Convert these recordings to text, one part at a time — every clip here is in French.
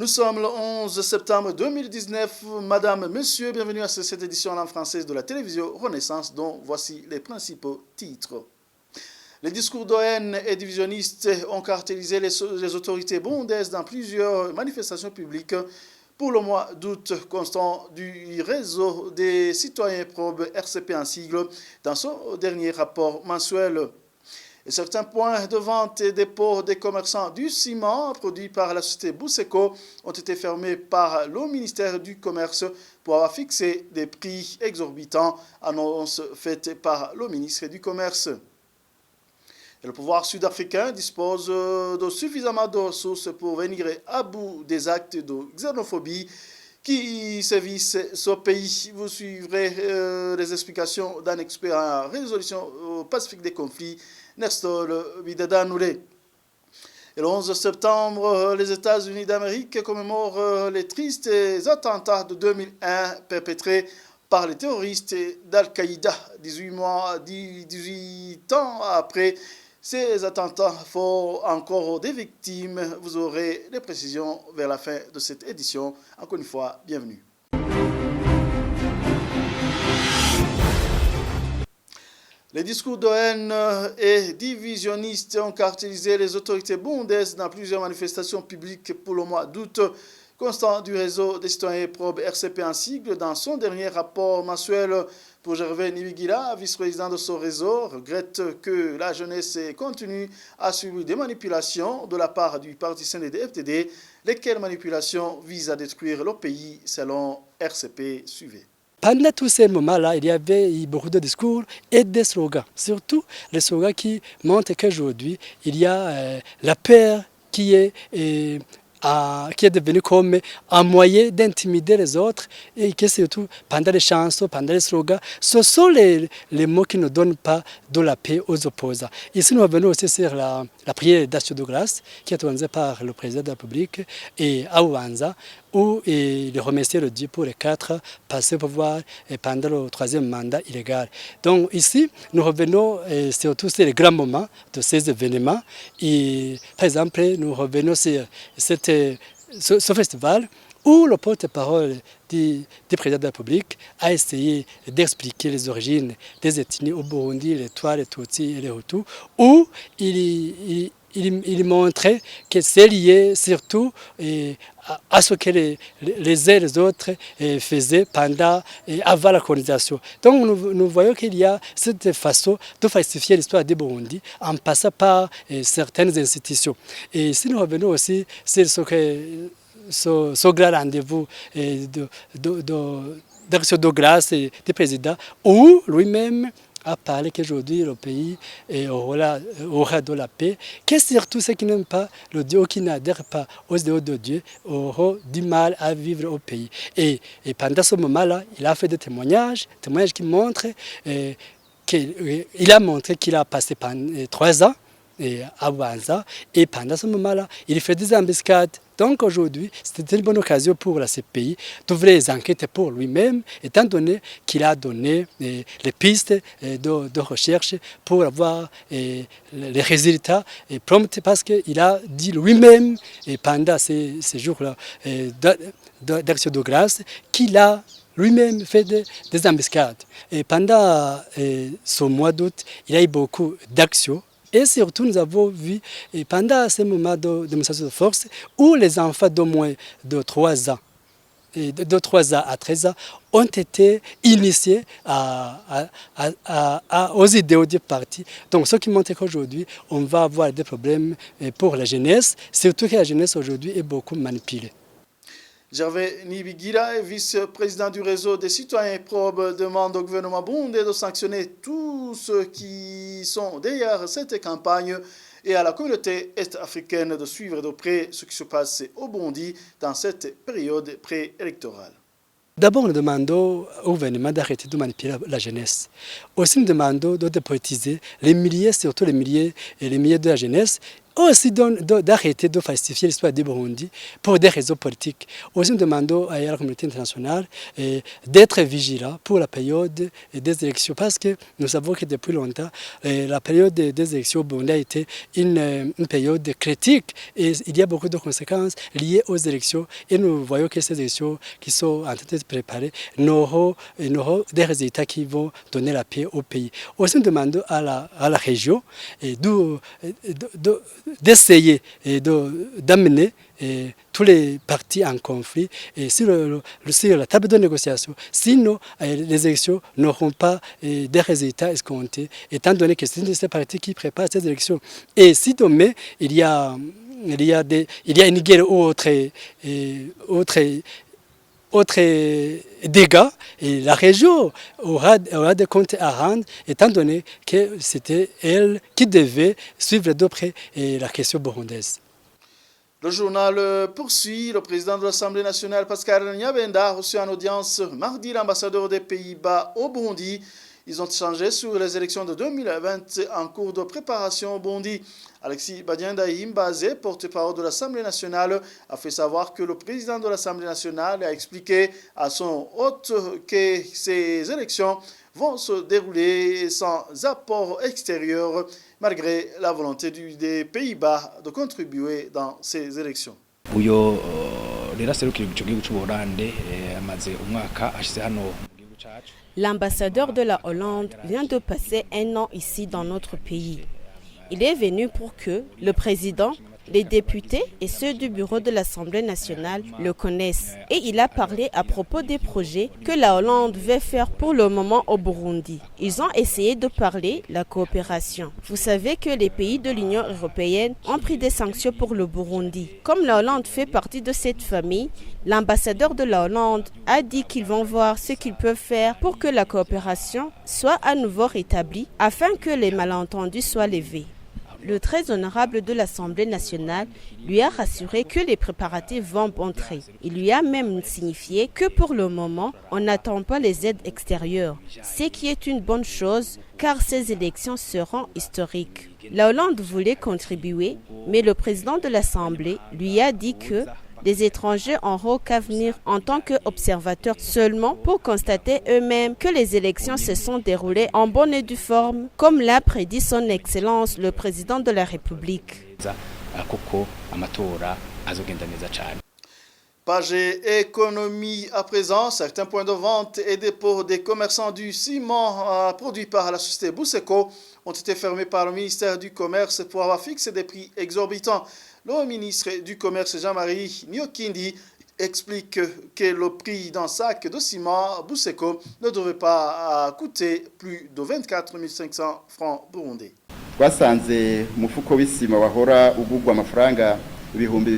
Nous sommes le 11 septembre 2019. Madame, Monsieur, bienvenue à cette édition en langue française de la télévision Renaissance, dont voici les principaux titres. Les discours d'ON et divisionnistes ont caractérisé les autorités burundaises dans plusieurs manifestations publiques pour le mois d'août, constant du réseau des citoyens probes RCP en sigle dans son dernier rapport mensuel. Et certains points de vente et dépôt des commerçants du ciment produit par la société Bousseco ont été fermés par le ministère du Commerce pour avoir fixé des prix exorbitants, annonce faite par le ministre du Commerce. Et le pouvoir sud-africain dispose de suffisamment de ressources pour venir à bout des actes de xénophobie qui sévissent ce pays. Vous suivrez les explications d'un expert en résolution pacifique des conflits, Nestor Bidadanoulé. Et le 11 septembre, les États-Unis d'Amérique commémorent les tristes attentats de 2001 perpétrés par les terroristes d'Al-Qaïda. 18 ans après ces attentats font encore des victimes. Vous aurez les précisions vers la fin de cette édition. Encore une fois, bienvenue. Les discours d'ON et divisionnistes ont caractérisé les autorités burundaises dans plusieurs manifestations publiques pour le mois d'août, constant du réseau des citoyens probes RCP en sigle. Dans son dernier rapport mensuel, pour Gervais Nibigila, vice-président de ce réseau, regrette que la jeunesse continue à subir des manipulations de la part du parti CNDD-FDD, lesquelles manipulations visent à détruire le pays selon RCP. Suivez. Pendant tous ces moments-là, il y avait beaucoup de discours et des slogans, surtout les slogans qui montrent qu'aujourd'hui, il y a la peur qui est devenu comme un moyen d'intimider les autres et que surtout pendant les chansons, pendant les slogans, ce sont les mots qui ne donnent pas de la paix aux opposants. Ici, nous revenons aussi sur la prière d'action de grâce qui est organisée par le président de la République et à Ouanza, où il remerciait le Dieu pour les 4 passés au pouvoir pendant le 3e mandat illégal. Donc ici, nous revenons surtout sur les grands moments de ces événements. Et, par exemple, nous revenons sur ce festival où le porte-parole du président de la République a essayé d'expliquer les origines des ethnies au Burundi, les Touaregs, les Tutsis et les Hutus, où il montrait que c'est lié surtout à ce que les uns et les autres faisaient pendant et avant la colonisation. Donc nous voyons qu'il y a cette façon de falsifier l'histoire du Burundi en passant par certaines institutions. Et si nous revenons aussi sur ce grand rendez-vous d'action de grâce du président, où lui-même a parlé qu'aujourd'hui le pays aura de la paix, que surtout ceux qui n'aiment pas le Dieu, qui n'adhèrent pas aux idéaux de Dieu, auront du mal à vivre au pays. Et pendant ce moment-là, il a fait des témoignages qui montrent qu'il a montré qu'il a passé pendant 3 ans à Ouanza, et pendant ce moment-là, il fait des embuscades. Donc aujourd'hui, c'était une bonne occasion pour la CPI d'ouvrir les enquêtes pour lui-même, étant donné qu'il a donné les pistes de recherche pour avoir les résultats prompts, parce qu'il a dit lui-même pendant ces jours-là d'action de grâce qu'il a lui-même fait des embuscades. Et pendant ce mois d'août, il y a eu beaucoup d'actions. Et surtout, nous avons vu pendant ces moments de démonstration de force où les enfants de moins de 3 ans, de 3 ans à 13 ans, ont été initiés aux idéaux du parti. Donc, ce qui montre qu'aujourd'hui, on va avoir des problèmes pour la jeunesse, surtout que la jeunesse aujourd'hui est beaucoup manipulée. Gervais Nibigila, vice-président du réseau des citoyens probes, demande au gouvernement burundais de sanctionner tous ceux qui sont derrière cette campagne et à la communauté est-africaine de suivre de près ce qui se passe au Burundi dans cette période préélectorale. D'abord, nous demandons au gouvernement d'arrêter de manipuler la jeunesse. Aussi, nous demandons de dépolitiser les milliers, surtout les milliers de la jeunesse, aussi d'arrêter de falsifier l'histoire du Burundi pour des raisons politiques. Aussi, nous demandons à la communauté internationale d'être vigilant pour la période des élections, parce que nous savons que depuis longtemps, la période des élections au Burundi a été une période critique et il y a beaucoup de conséquences liées aux élections et nous voyons que ces élections qui sont en train de se préparer n'auront des résultats qui vont donner la paix au pays. Aussi, nous demandons à la région d'essayer d'amener tous les partis en conflit sur la table de négociation. Sinon, les élections n'auront pas des résultats escomptés, étant donné que c'est ces partis qui préparent ces élections. Et si demain, il y a une guerre ou autre dégâts, et la région aura des comptes à rendre, étant donné que c'était elle qui devait suivre de près la question burundaise. Le journal poursuit. Le président de l'Assemblée nationale, Pascal Nyabenda, a reçu en audience mardi l'ambassadeur des Pays-Bas au Burundi. Ils ont échangé sur les élections de 2020 en cours de préparation au Burundi. Alexis Badiandaïm, basé porte-parole de l'Assemblée nationale, a fait savoir que le président de l'Assemblée nationale a expliqué à son hôte que ces élections vont se dérouler sans apport extérieur, malgré la volonté des Pays-Bas de contribuer dans ces élections. L'ambassadeur de la Hollande vient de passer un an ici dans notre pays. Il est venu pour que le président, les députés et ceux du bureau de l'Assemblée nationale le connaissent. Et il a parlé à propos des projets que la Hollande veut faire pour le moment au Burundi. Ils ont essayé de parler la coopération. Vous savez que les pays de l'Union européenne ont pris des sanctions pour le Burundi. Comme la Hollande fait partie de cette famille, l'ambassadeur de la Hollande a dit qu'ils vont voir ce qu'ils peuvent faire pour que la coopération soit à nouveau rétablie afin que les malentendus soient levés. Le très honorable de l'Assemblée nationale lui a rassuré que les préparatifs vont bon train. Il lui a même signifié que pour le moment, on n'attend pas les aides extérieures, ce qui est une bonne chose car ces élections seront historiques. La Hollande voulait contribuer, mais le président de l'Assemblée lui a dit que les étrangers n'auront qu'à venir en tant qu'observateurs seulement pour constater eux-mêmes que les élections se sont déroulées en bonne et due forme, comme l'a prédit son Excellence le président de la République. Page économie à présent, certains points de vente et dépôts des commerçants du ciment produit par la société Buseko ont été fermés par le ministère du Commerce pour avoir fixé des prix exorbitants. Le ministre du Commerce, Jean-Marie Nyokindi, explique que le prix d'un sac de ciment Buseko ne devait pas coûter plus de 24 500 francs burundais. Twasanze umufuko w'isima wahora ugugwa amafaranga ibihumbi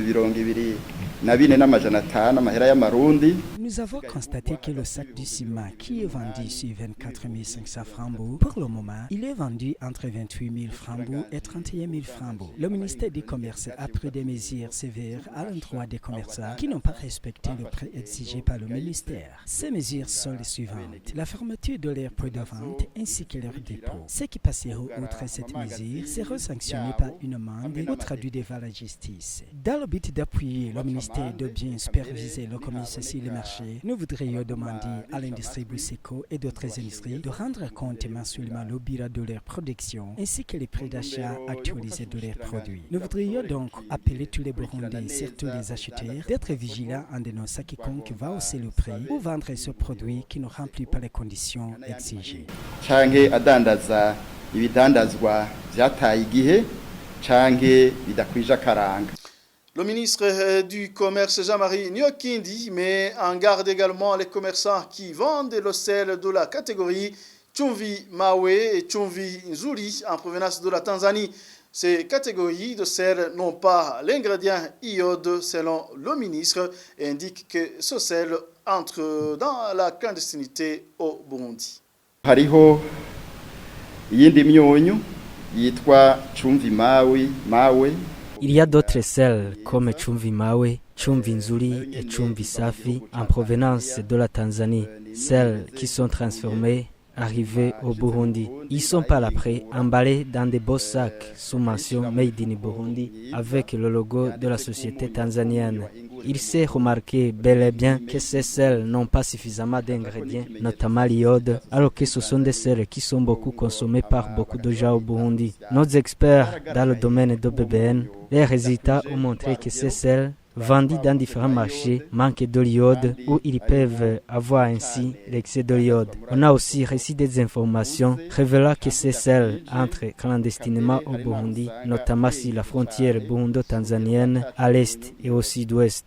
200 amahera y'amarundi. Nous avons constaté que le sac du ciment qui est vendu sur 24 500 francs, pour le moment, il est vendu entre 28 000 francs et 31 000 francs. Le ministère du Commerce a pris des mesures sévères à l'endroit des commerçants qui n'ont pas respecté le prix exigé par le ministère. Ces mesures sont les suivantes. La fermeture de leurs points de vente ainsi que leurs dépôts. Ceux qui passeront outre cette mesure seront sanctionnés par une amende ou traduits devant la justice. Dans le but d'appuyer le ministère de bien superviser le commerce sur le marché, nous voudrions demander à l'industrie Buseko et d'autres industries de rendre compte mensuellement le bilan de leur production ainsi que les prix d'achat actualisés de leurs produits. Nous voudrions donc appeler tous les Burundais, surtout les acheteurs, d'être vigilants en dénonçant quiconque va hausser le prix ou vendre ce produit qui ne remplit pas les conditions exigées. Canke adandaza ibidandazwa vyataye igihe canke bidakwije akaranga. Le ministre du Commerce, Jean-Marie Nyokindi, met en garde également les commerçants qui vendent le sel de la catégorie Chumvi Mawe et Chumvi Nzuri en provenance de la Tanzanie. Ces catégories de sel n'ont pas l'ingrédient iode selon le ministre et indique que ce sel entre dans la clandestinité au Burundi. Hariho iyindi myonyo yitwa Chumvi Mawe. Il y a d'autres sels comme Chumvi Mawe, Chumvi Nzuri et Chumvi Safi en provenance de la Tanzanie, celles qui sont transformées arrivés au Burundi. Ils sont par après emballés dans des beaux sacs sous mention Made in Burundi avec le logo de la société tanzanienne. Il s'est remarqué bel et bien que ces sels n'ont pas suffisamment d'ingrédients, notamment l'iode, alors que ce sont des sels qui sont beaucoup consommés par beaucoup de gens au Burundi. Nos experts dans le domaine de BBN, les résultats ont montré que ces sels vendus dans différents marchés manquent de l'iode ou ils peuvent avoir ainsi l'excès de l'iode. On a aussi reçu des informations révélant que ces sels entrent clandestinement au Burundi, notamment sur la frontière burundo-tanzanienne à l'est et au sud-ouest.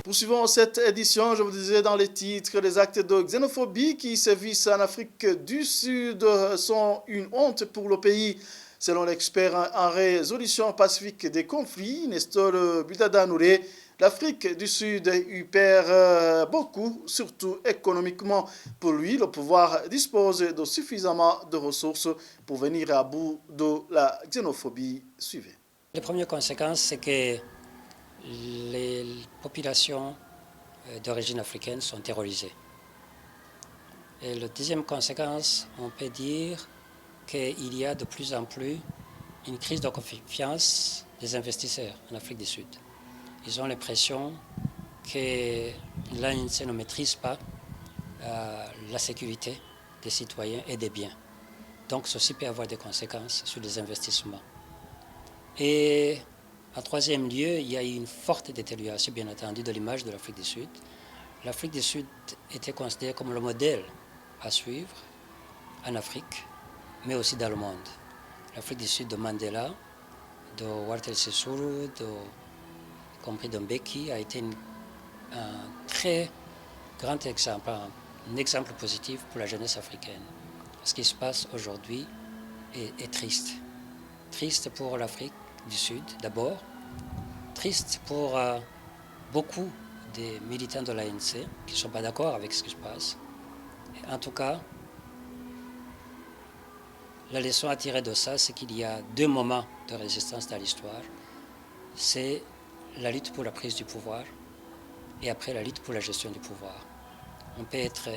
Poursuivons cette édition, je vous disais dans les titres, les actes de xénophobie qui sévissent en Afrique du Sud sont une honte pour le pays. Selon l'expert en résolution pacifique des conflits, Nestor Budada-Nouré, l'Afrique du Sud y perd beaucoup, surtout économiquement. Pour lui, le pouvoir dispose de suffisamment de ressources pour venir à bout de la xénophobie. Suivez. Les premières conséquences, c'est que les populations d'origine africaine sont terrorisées. Et la deuxième conséquence, on peut dire qu'il y a de plus en plus une crise de confiance des investisseurs en Afrique du Sud. Ils ont l'impression que l'ANC ne maîtrise pas la sécurité des citoyens et des biens. Donc ceci peut avoir des conséquences sur les investissements. Et en troisième lieu, il y a eu une forte détérioration, bien entendu, de l'image de l'Afrique du Sud. L'Afrique du Sud était considérée comme le modèle à suivre en Afrique, mais aussi dans le monde. L'Afrique du Sud de Mandela, de Walter Sisulu, y compris de Mbeki, a été un très grand exemple, un exemple positif pour la jeunesse africaine. Ce qui se passe aujourd'hui est triste. Triste pour l'Afrique du Sud d'abord, triste pour beaucoup des militants de l'ANC qui ne sont pas d'accord avec ce qui se passe. Et en tout cas, la leçon à tirer de ça, c'est qu'il y a deux moments de résistance dans l'histoire. C'est la lutte pour la prise du pouvoir et après la lutte pour la gestion du pouvoir. On peut être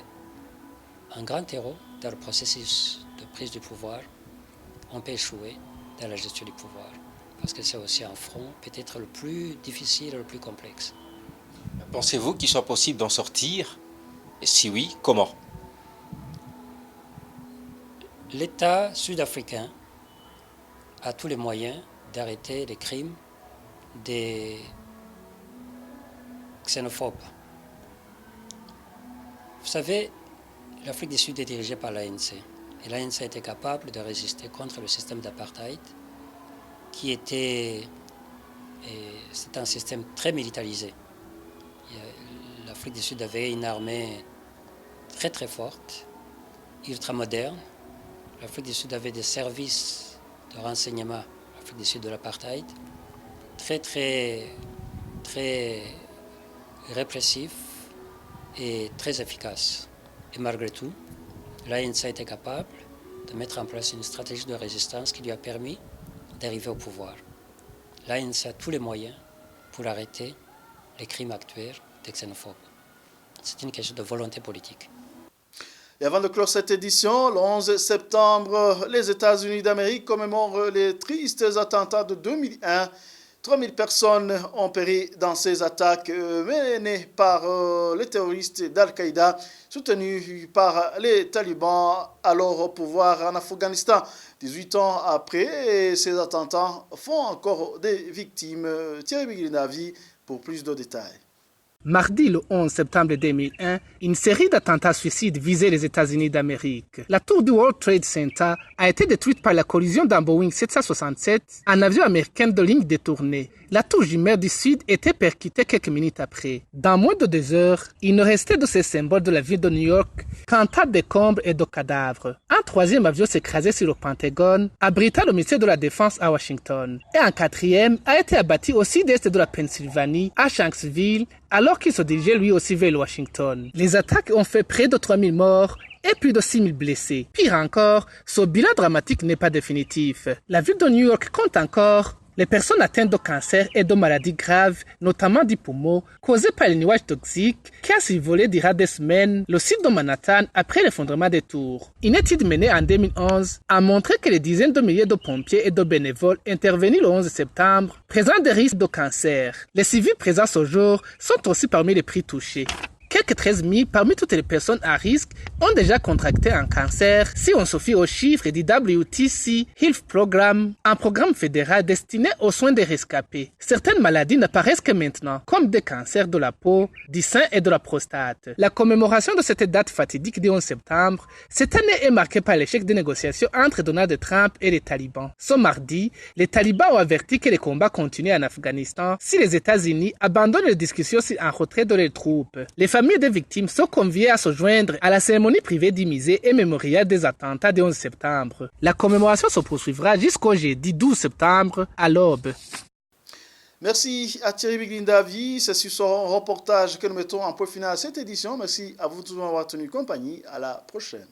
un grand héros dans le processus de prise du pouvoir, on peut échouer dans la gestion du pouvoir, parce que c'est aussi un front peut-être le plus difficile et le plus complexe. Pensez-vous qu'il soit possible d'en sortir? Et si oui, comment? L'État sud-africain a tous les moyens d'arrêter les crimes des xénophobes. Vous savez, l'Afrique du Sud est dirigée par l'ANC. Et l'ANC était capable de résister contre le système d'apartheid, qui était c'est un système très militarisé. L'Afrique du Sud avait une armée très très forte, ultra moderne. L'Afrique du Sud avait des services de renseignement, l'Afrique du Sud de l'apartheid, très très très répressifs et très efficaces. Et malgré tout, l'ANC était capable de mettre en place une stratégie de résistance qui lui a permis d'arriver au pouvoir. L'ANC a tous les moyens pour arrêter les crimes actuels des xénophobes. C'est une question de volonté politique. Et avant de clore cette édition, le 11 septembre, les États-Unis d'Amérique commémorent les tristes attentats de 2001. 3000 personnes ont péri dans ces attaques menées par les terroristes d'Al-Qaïda, soutenus par les talibans alors au pouvoir en Afghanistan. 18 ans après, ces attentats font encore des victimes. Thierry Biguinavi pour plus de détails. Mardi, le 11 septembre 2001, une série d'attentats suicides visait les États-Unis d'Amérique. La tour du World Trade Center a été détruite par la collision d'un Boeing 767, un avion américain de ligne détournée. La tour jumelle du Sud était percutée quelques minutes après. Dans moins de 2 heures, il ne restait de ces symboles de la ville de New York qu'un tas de décombres et de cadavres. Un 3e avion s'écrasait sur le Pentagone, abritant le ministère de la Défense à Washington. Et un 4e a été abattu au sud-est de la Pennsylvanie, à Shanksville, alors qu'il se dirigeait lui aussi vers Washington. Les attaques ont fait près de 3000 morts et plus de 6000 blessés. Pire encore, ce bilan dramatique n'est pas définitif. La ville de New York compte encore Les personnes atteintes de cancer et de maladies graves, notamment du poumon, causées par les nuages toxiques, qui a survolé durant des semaines le site de Manhattan après l'effondrement des tours. Une étude menée en 2011 a montré que les dizaines de milliers de pompiers et de bénévoles intervenus le 11 septembre présentent des risques de cancer. Les civils présents ce jour sont aussi parmi les prix touchés. Quelques 13 000 parmi toutes les personnes à risque ont déjà contracté un cancer si on se fie aux chiffres du WTC Health Program, un programme fédéral destiné aux soins des rescapés. Certaines maladies n'apparaissent que maintenant, comme des cancers de la peau, du sein et de la prostate. La commémoration de cette date fatidique du 11 septembre, cette année est marquée par l'échec des négociations entre Donald Trump et les talibans. Ce mardi, les talibans ont averti que les combats continuent en Afghanistan si les États-Unis abandonnent les discussions sur un retrait de leurs troupes. Les familles des victimes sont conviées à se joindre à la cérémonie privée du musée et mémorial des attentats du 11 septembre. La commémoration se poursuivra jusqu'au jeudi 12 septembre à l'aube. Merci à Thierry Biglindavi. C'est sur son reportage que nous mettons en point final à cette édition. Merci à vous tous d'avoir tenu compagnie. À la prochaine.